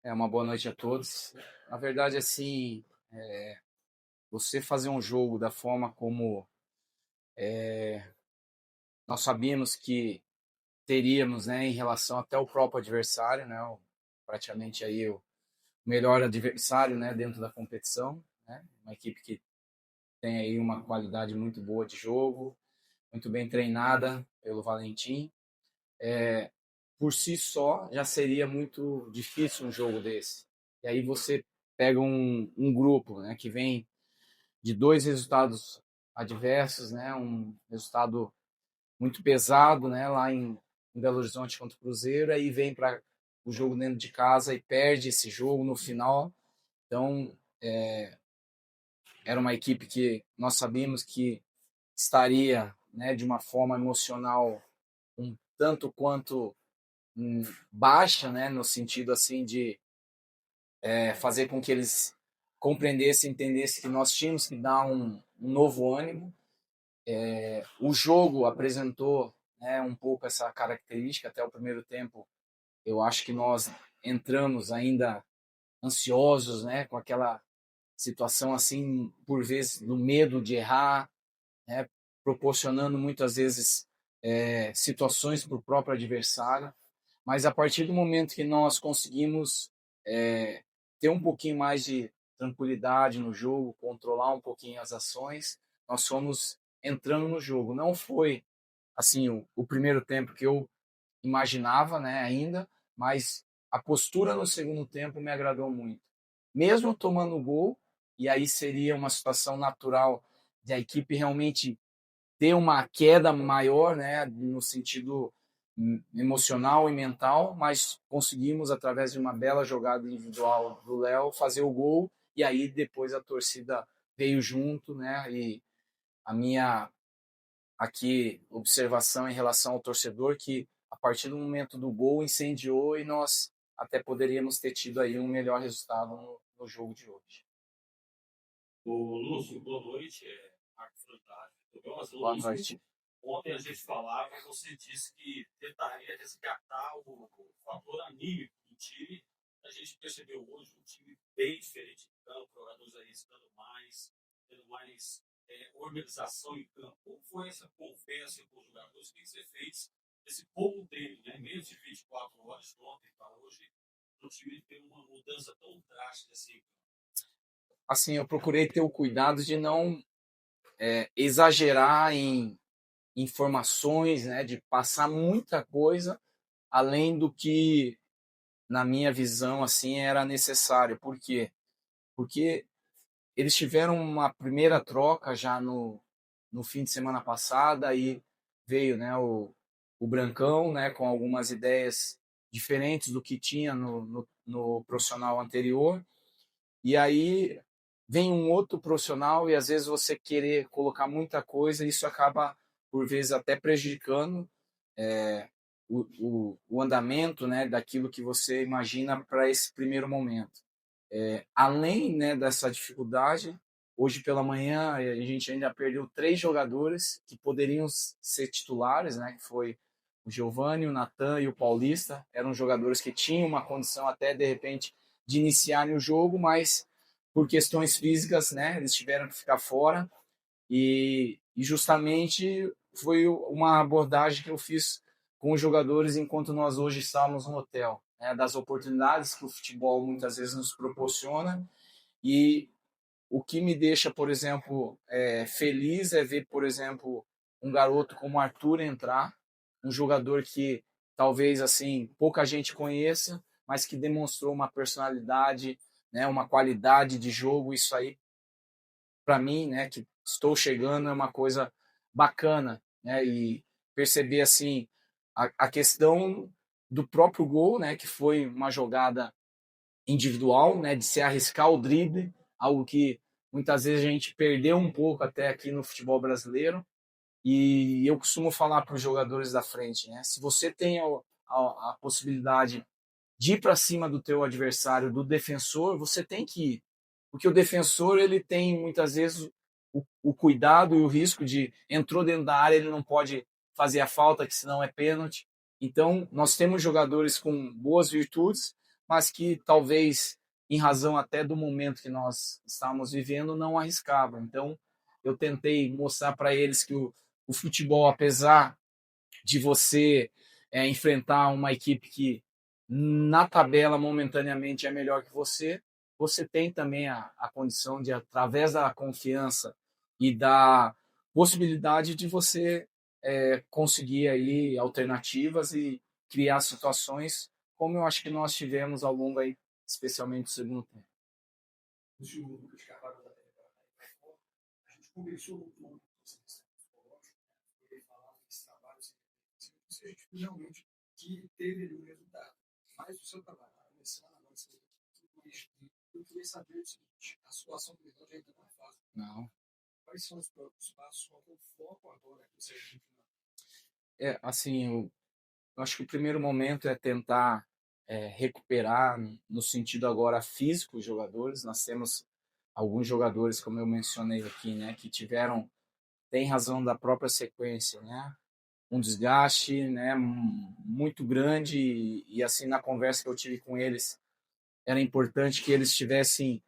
Uma boa noite a todos. Na verdade, assim, você fazer um jogo da forma como nós sabíamos que teríamos, né, em relação até o próprio adversário, né, praticamente aí o melhor adversário, né, dentro da competição, né, uma equipe que tem aí uma qualidade muito boa de jogo, muito bem treinada pelo Valentim. Por si só, já seria muito difícil um jogo desse. E aí você pega um grupo, né, que vem de dois resultados adversos, né? Um resultado muito pesado, né? Lá em Belo Horizonte contra o Cruzeiro, aí vem para o jogo dentro de casa e perde esse jogo no final. Então, era uma equipe que nós sabíamos que estaria, né, de uma forma emocional um tanto quanto baixa, né, no sentido assim de fazer com que eles compreendessem, entendessem que nós tínhamos que dar um novo ânimo. O jogo apresentou, né, um pouco essa característica até o primeiro tempo. Eu acho que nós entramos ainda ansiosos, né, com aquela situação assim, por vezes, do medo de errar, né, proporcionando muitas vezes situações para o próprio adversário. Mas a partir do momento que nós conseguimos é, ter um pouquinho mais de tranquilidade no jogo, controlar um pouquinho as ações, nós fomos entrando no jogo. Não foi assim o primeiro tempo que eu imaginava, né, ainda, mas a postura no segundo tempo me agradou muito. Mesmo tomando o gol, e aí seria uma situação natural de a equipe realmente ter uma queda maior, né, no sentido emocional e mental, mas conseguimos, através de uma bela jogada individual do Léo, fazer o gol, e aí depois a torcida veio junto, né, e a minha aqui observação em relação ao torcedor que a partir do momento do gol incendiou e nós até poderíamos ter tido aí um melhor resultado no jogo de hoje. O Lúcio, boa noite. Marcos Fantástico. Boa noite. Ontem a gente falava, você disse que tentaria resgatar o fator anímico do time. A gente percebeu hoje um time bem diferente de campo, jogadores arriscando mais, tendo mais organização em campo. Como foi essa conversa com os jogadores? O que você fez esse pouco tempo, né? Menos de 24 horas de ontem para hoje, o time tem uma mudança tão drástica assim? Assim, eu procurei ter o cuidado de não exagerar em informações, né, de passar muita coisa além do que, na minha visão, assim, era necessário. Por quê? Porque eles tiveram uma primeira troca já no fim de semana passada, aí veio, né, o Brancão, né, com algumas ideias diferentes do que tinha no profissional anterior, e aí vem um outro profissional e às vezes você querer colocar muita coisa, isso acaba, por vezes, até prejudicando o andamento, né, daquilo que você imagina para esse primeiro momento. Além, né, dessa dificuldade, hoje pela manhã a gente ainda perdeu três jogadores que poderiam ser titulares, né, que foi o Giovani, o Natan e o Paulista. Eram jogadores que tinham uma condição até, de repente, de iniciarem o jogo, mas por questões físicas, né, eles tiveram que ficar fora. E justamente foi uma abordagem que eu fiz com os jogadores enquanto nós hoje estávamos no hotel, né, das oportunidades que o futebol muitas vezes nos proporciona. E o que me deixa, por exemplo, feliz é ver, por exemplo, um garoto como Arthur entrar, um jogador que talvez assim pouca gente conheça, mas que demonstrou uma personalidade, né, uma qualidade de jogo. Isso aí, para mim, né, que estou chegando, é uma coisa bacana, né, e perceber assim a questão do próprio gol, né, que foi uma jogada individual, né, de se arriscar o drible, algo que muitas vezes a gente perdeu um pouco até aqui no futebol brasileiro. E eu costumo falar para os jogadores da frente, né, se você tem a possibilidade de ir para cima do teu adversário, do defensor, você tem que ir. Porque o defensor, ele tem muitas vezes o cuidado e o risco de entrou dentro da área, ele não pode fazer a falta, que senão é pênalti. Então, nós temos jogadores com boas virtudes, mas que talvez, em razão até do momento que nós estávamos vivendo, não arriscavam. Então, eu tentei mostrar para eles que o futebol, apesar de você enfrentar uma equipe que na tabela momentaneamente é melhor que você tem também a condição de, através da confiança e da possibilidade de você conseguir aí alternativas e criar situações como eu acho que nós tivemos ao longo aí, especialmente do segundo tempo. O Lucas Carvalho da temporada, a gente conversou no ponto psicológico, ele falava desse trabalho, a gente realmente que teve ali o resultado. Mas o seu trabalho, começando agora, eu queria saber o seguinte: a situação do Vitória ainda não é fácil. Não. Quais são os próximos passos? Qual é o foco agora que você assim, eu acho que o primeiro momento é tentar recuperar no sentido agora físico os jogadores. Nós temos alguns jogadores, como eu mencionei aqui, né, que tem razão da própria sequência, né, um desgaste, né, muito grande e assim na conversa que eu tive com eles era importante que eles tivessem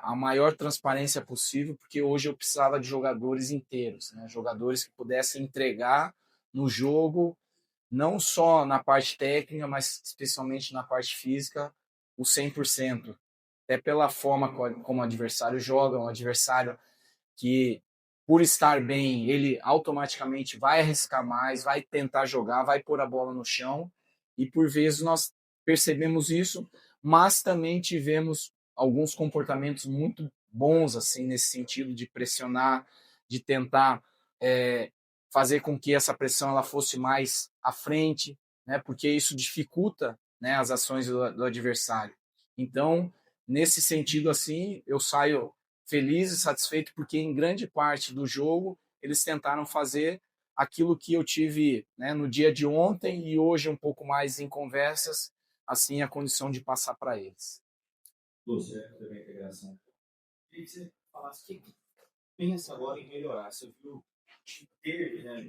a maior transparência possível, porque hoje eu precisava de jogadores inteiros, né, jogadores que pudessem entregar no jogo não só na parte técnica, mas especialmente na parte física, o 100%. Até pela forma como o adversário joga, um adversário que, por estar bem, ele automaticamente vai arriscar mais, vai tentar jogar, vai pôr a bola no chão, e por vezes nós percebemos isso, mas também tivemos alguns comportamentos muito bons, assim, nesse sentido de pressionar, de tentar é, fazer com que essa pressão ela fosse mais à frente, né, porque isso dificulta, né, as ações do adversário. Então, nesse sentido, assim, eu saio feliz e satisfeito porque em grande parte do jogo eles tentaram fazer aquilo que eu tive, né, no dia de ontem e hoje um pouco mais em conversas, assim a condição de passar para eles. Lúcio, também integração. Queria que você falasse o que pensa agora em melhorar. Você viu que teve, né,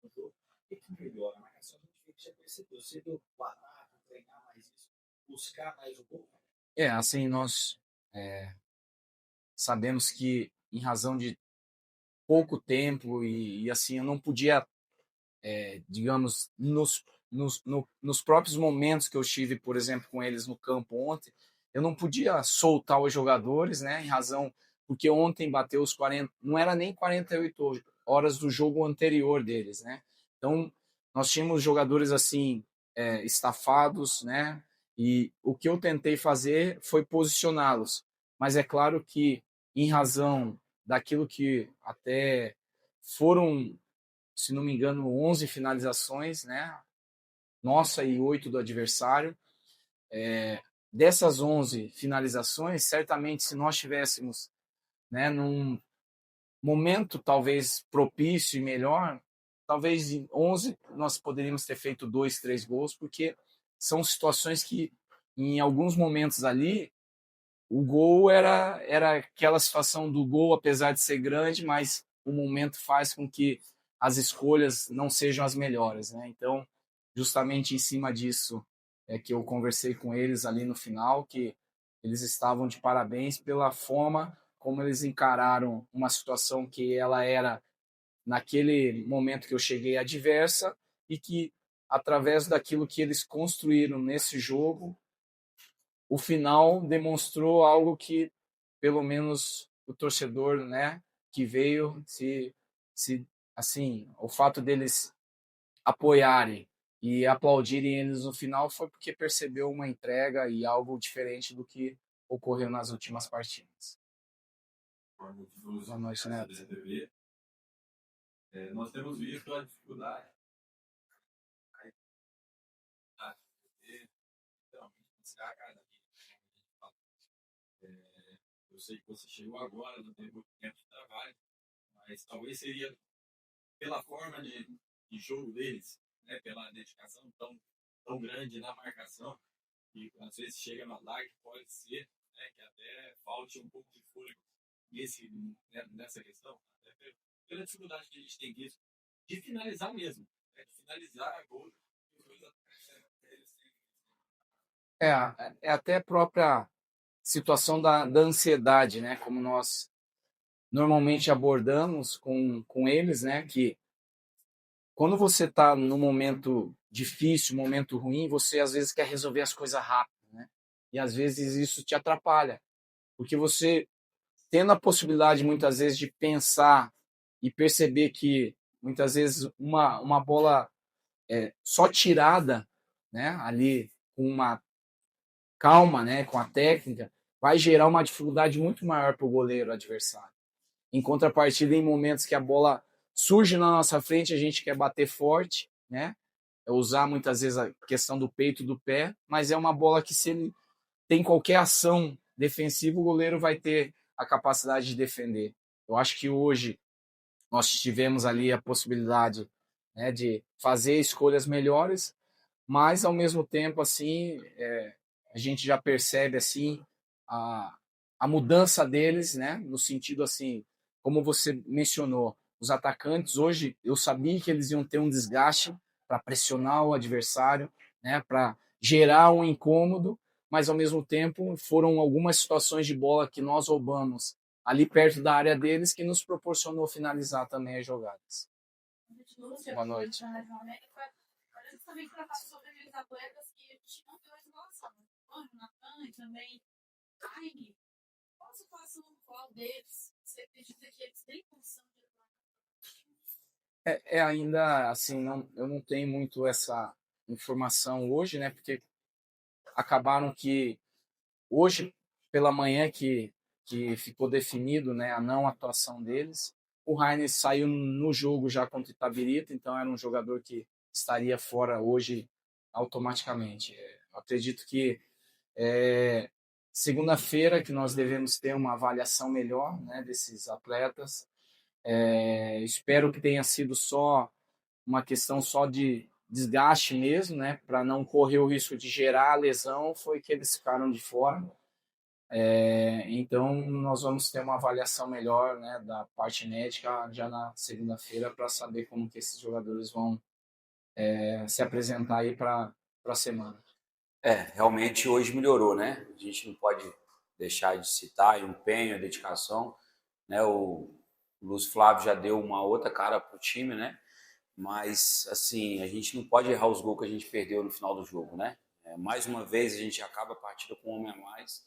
no jogo, o que melhora? A marcação a gente já percebeu. Você deu barato, treinar mais isso, buscar mais o gol? Assim, nós sabemos que em razão de pouco tempo e assim eu não podia, digamos, nos próprios momentos que eu estive, por exemplo, com eles no campo ontem, eu não podia soltar os jogadores, né, em razão porque ontem bateu os 40, não era nem 48 horas do jogo anterior deles, né? Então, nós tínhamos jogadores assim estafados, né? E o que eu tentei fazer foi posicioná-los. Mas é claro que em razão daquilo que até foram, se não me engano, 11 finalizações, né? Nossa e 8 do adversário. Dessas 11 finalizações, certamente se nós tivéssemos, né, num momento talvez propício e melhor, talvez em 11 nós poderíamos ter feito 2, 3 gols, porque são situações que em alguns momentos ali o gol era aquela situação do gol, apesar de ser grande, mas o momento faz com que as escolhas não sejam as melhores, né? Então, justamente em cima disso é que eu conversei com eles ali no final, que eles estavam de parabéns pela forma como eles encararam uma situação que ela era, naquele momento que eu cheguei, adversa, e que, através daquilo que eles construíram nesse jogo, o final demonstrou algo que, pelo menos, o torcedor, né, que veio, se assim, o fato deles apoiarem e aplaudirem eles no final foi porque percebeu uma entrega e algo diferente do que ocorreu nas últimas partidas. Boa noite, Neto. Nós temos visto a dificuldade. Eu sei que você chegou agora, não tem muito tempo de trabalho, mas talvez seria pela forma de jogo deles, né, pela dedicação tão grande na marcação, que às vezes chega no ataque, pode ser, né, que até falte um pouco de fôlego nessa questão, até pela dificuldade que a gente tem visto de finalizar mesmo, né, de finalizar a gol. É, é até a própria situação da ansiedade, né? Como nós normalmente abordamos com eles, né? Que quando você está num momento difícil, momento ruim, você às vezes quer resolver as coisas rápido, né? E às vezes isso te atrapalha, porque você tendo a possibilidade muitas vezes de pensar e perceber que muitas vezes uma bola só tirada, né, ali com uma calma, né, com a técnica, vai gerar uma dificuldade muito maior para o goleiro adversário. Em contrapartida, em momentos que a bola surge na nossa frente, a gente quer bater forte, né? Usar muitas vezes a questão do peito do pé, mas é uma bola que se ele tem qualquer ação defensiva, o goleiro vai ter a capacidade de defender. Eu acho que hoje nós tivemos ali a possibilidade, né, de fazer escolhas melhores, mas ao mesmo tempo assim a gente já percebe assim a, a mudança deles, né, no sentido assim, como você mencionou, os atacantes hoje eu sabia que eles iam ter um desgaste para pressionar o adversário, né, para gerar um incômodo, mas ao mesmo tempo foram algumas situações de bola que nós roubamos ali perto da área deles que nos proporcionou finalizar também as jogadas. Boa noite. Justamente para falar sobre aqueles atletas que tinham pela escalação. O Natan e também Aine. Qual a situação qual deles? Você acredita que eles têm condição de ainda assim, não, eu não tenho muito essa informação hoje, né? Porque acabaram que hoje pela manhã que ficou definido, né, a não atuação deles. O Heinz saiu no jogo já contra o Itabirita, então era um jogador que estaria fora hoje automaticamente. Eu acredito que segunda-feira que nós devemos ter uma avaliação melhor, né, desses atletas. Espero que tenha sido só uma questão só de desgaste mesmo, né, para não correr o risco de gerar a lesão, foi que eles ficaram de fora. Então, nós vamos ter uma avaliação melhor, né, da parte médica já na segunda-feira para saber como que esses jogadores vão se apresentar aí para a semana. Realmente hoje melhorou, né? A gente não pode deixar de citar o empenho, a dedicação, né? O Lúcio Flávio já deu uma outra cara para o time, né? Mas, assim, a gente não pode errar os gols que a gente perdeu no final do jogo, né? Mais uma vez a gente acaba a partida com um homem a mais.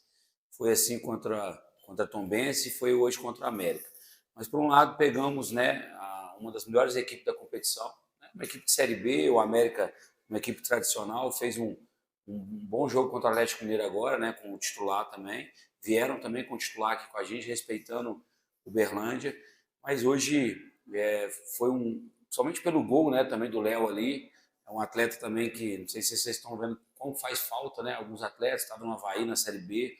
Foi assim contra Tombense e foi hoje contra a América. Mas, por um lado, pegamos, né, uma das melhores equipes da competição, né? Uma equipe de Série B, o América, uma equipe tradicional, fez um bom jogo contra o Atlético Mineiro agora, né, com o titular também. Vieram também com o titular aqui com a gente, respeitando o Berlândia. Mas hoje foi somente pelo gol, né, também do Léo ali. É um atleta também que, não sei se vocês estão vendo como faz falta, né? Alguns atletas estavam no Avaí, na Série B.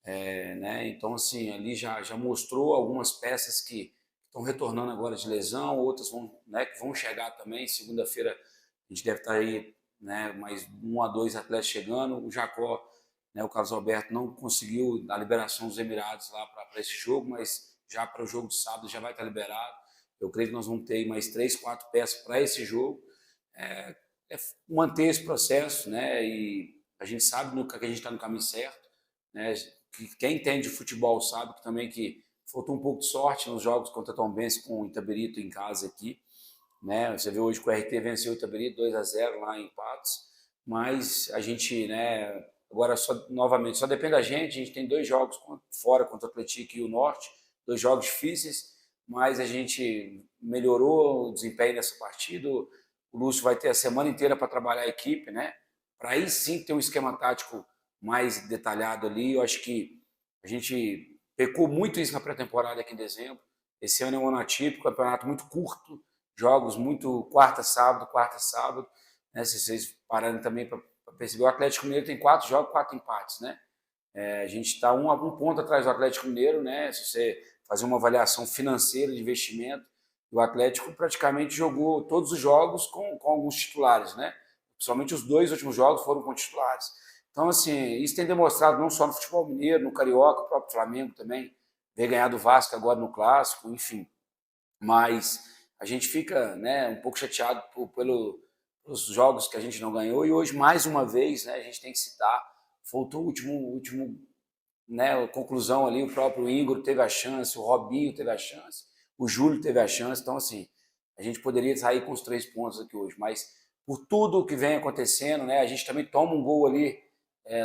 Né? Então, assim, ali já mostrou algumas peças que estão retornando agora de lesão, outras né, que vão chegar também. Segunda-feira a gente deve estar aí, né, mais 1 a 2 atletas chegando. O Jacó, né, o Carlos Alberto não conseguiu a liberação dos Emirados lá para esse jogo, mas já para o jogo de sábado já vai estar liberado. Eu creio que nós vamos ter mais 3, 4 peças para esse jogo. Manter esse processo, né? E a gente sabe que a gente está no caminho certo, né? Quem entende de futebol sabe que também que faltou um pouco de sorte nos jogos contra a Tombense com o Itabirito em casa aqui, né? Você vê hoje que o RT venceu o Itabirito 2-0 lá em Patos, mas a gente, né, agora novamente só depende da gente. A gente tem 2 jogos fora contra o Atlético e o Norte, 2 jogos difíceis, mas a gente melhorou o desempenho nessa partida. O Lúcio vai ter a semana inteira para trabalhar a equipe, né? Para aí sim ter um esquema tático mais detalhado ali. Eu acho que a gente pecou muito isso na pré-temporada aqui em dezembro. Esse ano é um ano atípico, campeonato muito curto, jogos muito quarta, sábado. Né? Se vocês pararem também para perceber, o Atlético Mineiro tem 4 jogos, 4 empates, né? A gente está um ponto atrás do Atlético Mineiro, né? Se você fazer uma avaliação financeira de investimento, o Atlético praticamente jogou todos os jogos com alguns titulares, né? Principalmente os 2 últimos jogos foram com titulares. Então, assim, isso tem demonstrado não só no futebol mineiro, no Carioca, o próprio Flamengo também, veio ganhar do Vasco agora no Clássico, enfim. Mas a gente fica, né, um pouco chateado pelos jogos que a gente não ganhou, e hoje, mais uma vez, né, a gente tem que citar, faltou o último, né, a conclusão ali, o próprio Igor teve a chance, o Robinho teve a chance, o Júlio teve a chance, então assim, a gente poderia sair com os 3 pontos aqui hoje, mas por tudo que vem acontecendo, né, a gente também toma um gol ali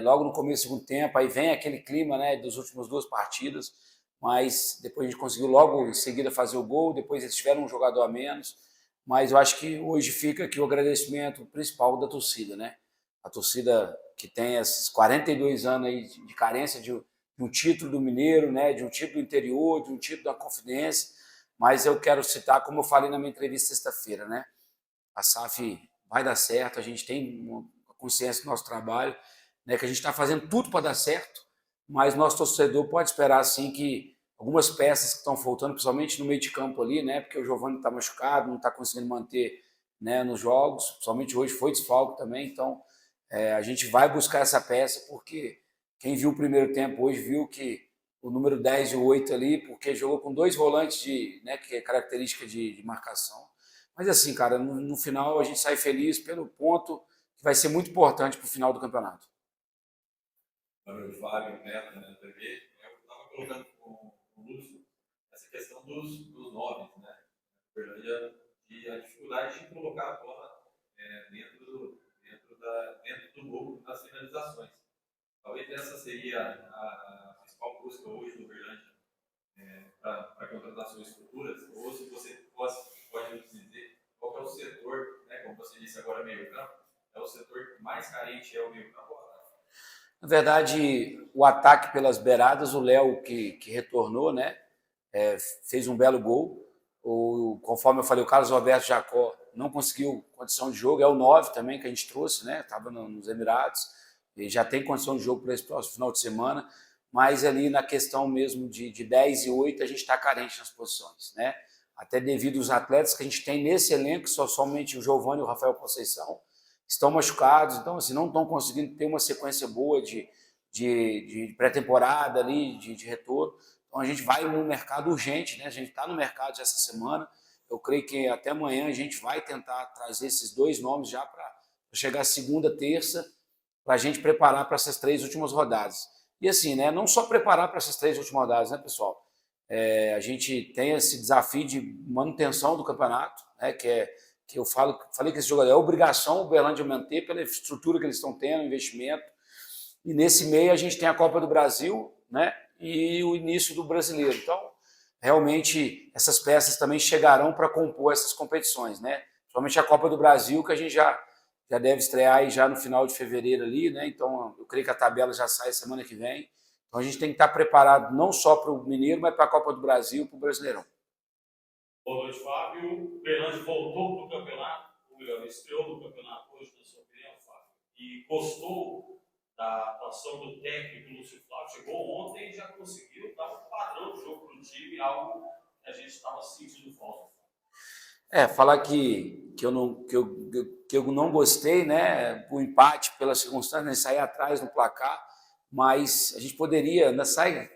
logo no começo do segundo tempo, aí vem aquele clima, né, das últimas 2 partidas, mas depois a gente conseguiu logo em seguida fazer o gol, depois eles tiveram um jogador a menos, mas eu acho que hoje fica aqui o agradecimento principal da torcida, né? A torcida que tem esses 42 anos aí de carência de um título do Mineiro, né? De um título do interior, de um título da Confidência, mas eu quero citar, como eu falei na minha entrevista sexta-feira, né? A SAF vai dar certo, a gente tem uma consciência do nosso trabalho, né? Que a gente está fazendo tudo para dar certo, mas nosso torcedor pode esperar, sim, que algumas peças que estão faltando, principalmente no meio de campo ali, né? Porque o Giovani está machucado, não está conseguindo manter, né, nos jogos, principalmente hoje foi desfalque também, então a gente vai buscar essa peça, porque quem viu o primeiro tempo hoje viu que o número 10 e o 8 ali, porque jogou com 2 volantes, né, que é característica de marcação. Mas assim, cara, no final a gente sai feliz pelo ponto que vai ser muito importante para o final do campeonato. O Fábio Neto na TV, eu estava colocando com o Lúcio essa questão dos nomes, né? E a dificuldade de colocar a bola dentro do gol nas finalizações. Talvez essa seria a principal busca hoje do Uberlândia para contratações futuras, ou se você pode nos dizer qual é o setor, né, como você disse agora, meio campo, é o setor que mais carente é o meio campo. Na verdade, o ataque pelas beiradas, o Léo que retornou, né, fez um belo gol. Conforme eu falei, o Carlos Roberto Jacó não conseguiu condição de jogo, é o 9 também que a gente trouxe, né, estava nos Emirados, e já tem condição de jogo para esse próximo final de semana, mas ali na questão mesmo de 10 e 8 a gente está carente nas posições, né? Até devido aos atletas que a gente tem nesse elenco, somente o Giovani e o Rafael Conceição estão machucados, então assim, não estão conseguindo ter uma sequência boa de pré-temporada ali, de retorno. Então a gente vai no mercado urgente, né? A gente está no mercado já essa semana. Eu creio que até amanhã a gente vai tentar trazer esses 2 nomes já para chegar segunda, terça, para a gente preparar para essas 3 últimas rodadas. E assim, né? Não só preparar para essas 3 últimas rodadas, né, pessoal? A gente tem esse desafio de manutenção do campeonato, né? Que eu falei que esse jogador é obrigação o Uberlândia manter pela estrutura que eles estão tendo, investimento. E nesse meio a gente tem a Copa do Brasil, né? E o início do Brasileiro. Então, realmente, essas peças também chegarão para compor essas competições, né? Principalmente a Copa do Brasil, que a gente já deve estrear aí já no final de fevereiro ali, né? Então, eu creio que a tabela já sai semana que vem. Então, a gente tem que estar preparado não só para o Mineiro, mas para a Copa do Brasil e para o Brasileirão. Boa noite, Fábio. O Uberlândia voltou para o campeonato, ou melhor, estreou no campeonato hoje, na sua opinião, Fábio. E gostou da atuação do técnico Lúcio Flávio. Chegou ontem e já conseguiu dar um padrão de jogo para o time, algo que a gente estava sentindo falta. Falar que eu não gostei, né, o empate pela circunstância, né, sair atrás no placar, mas a gente poderia, ainda sai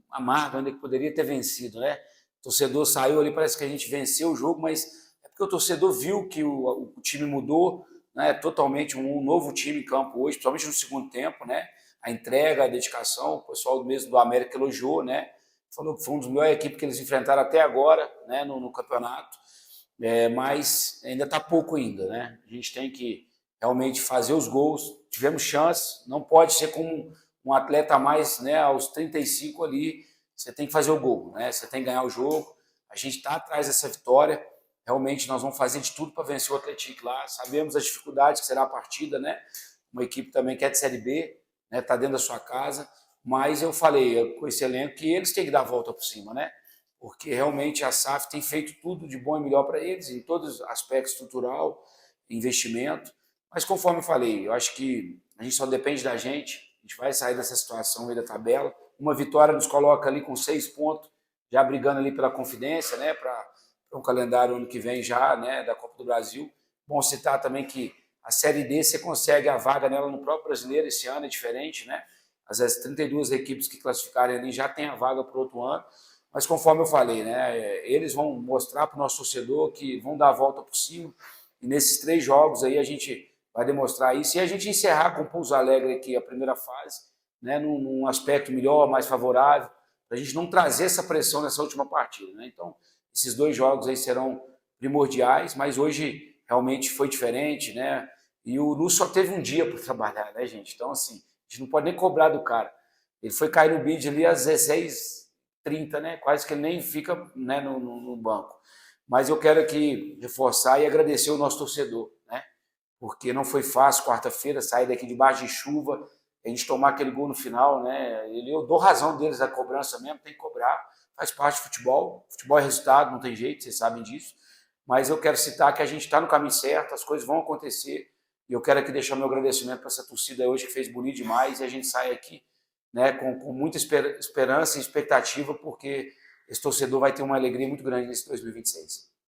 amargo, ainda que poderia ter vencido, né? O torcedor saiu ali, parece que a gente venceu o jogo, mas é porque o torcedor viu que o time mudou, né, totalmente um novo time em campo hoje, principalmente no segundo tempo, né? A entrega, a dedicação, o pessoal mesmo do América elogiou, né? Falou que foi uma das melhores equipes que eles enfrentaram até agora, né, no campeonato. Mas ainda está pouco ainda, né? A gente tem que realmente fazer os gols. Tivemos chance, não pode ser como um atleta a mais, né? Aos 35 ali, você tem que fazer o gol, né? Você tem que ganhar o jogo. A gente está atrás dessa vitória. Realmente nós vamos fazer de tudo para vencer o Atlético lá. Sabemos as dificuldades que será a partida, né? Uma equipe também que é de Série B, né? Está dentro da sua casa. Mas eu falei com esse elenco que eles têm que dar a volta por cima, né? Porque realmente a SAF tem feito tudo de bom e melhor para eles, em todos os aspectos estrutural, investimento. Mas conforme eu falei, eu acho que a gente só depende da gente, a gente vai sair dessa situação aí da tabela. Uma vitória nos coloca ali com 6 pontos, já brigando ali pela Confidência, né, para um calendário ano que vem já, né, da Copa do Brasil. Bom citar também que a Série D você consegue a vaga nela no próprio Brasileiro, esse ano é diferente, né? Às vezes 32 equipes que classificarem ali já tem a vaga para o outro ano. Mas conforme eu falei, né, eles vão mostrar para o nosso torcedor que vão dar a volta por cima. E nesses 3 jogos aí a gente vai demonstrar isso. E a gente encerrar com o Pouso Alegre aqui a primeira fase, né, num aspecto melhor, mais favorável, para a gente não trazer essa pressão nessa última partida, né? Então, esses 2 jogos aí serão primordiais, mas hoje realmente foi diferente, né? E o Lu só teve um dia para trabalhar, né, gente? Então, assim, a gente não pode nem cobrar do cara. Ele foi cair no bid ali às 16h30, né? Quase que ele nem fica, né, no banco. Mas eu quero aqui reforçar e agradecer o nosso torcedor, né? Porque não foi fácil quarta-feira sair daqui debaixo de chuva, a gente tomar aquele gol no final, né? Eu dou razão deles da cobrança mesmo, tem que cobrar, faz parte do futebol. Futebol é resultado, não tem jeito, vocês sabem disso. Mas eu quero citar que a gente está no caminho certo, as coisas vão acontecer. E eu quero aqui deixar meu agradecimento para essa torcida hoje que fez bonito demais e a gente sai aqui, né, com muita esperança e expectativa, porque esse torcedor vai ter uma alegria muito grande nesse 2026.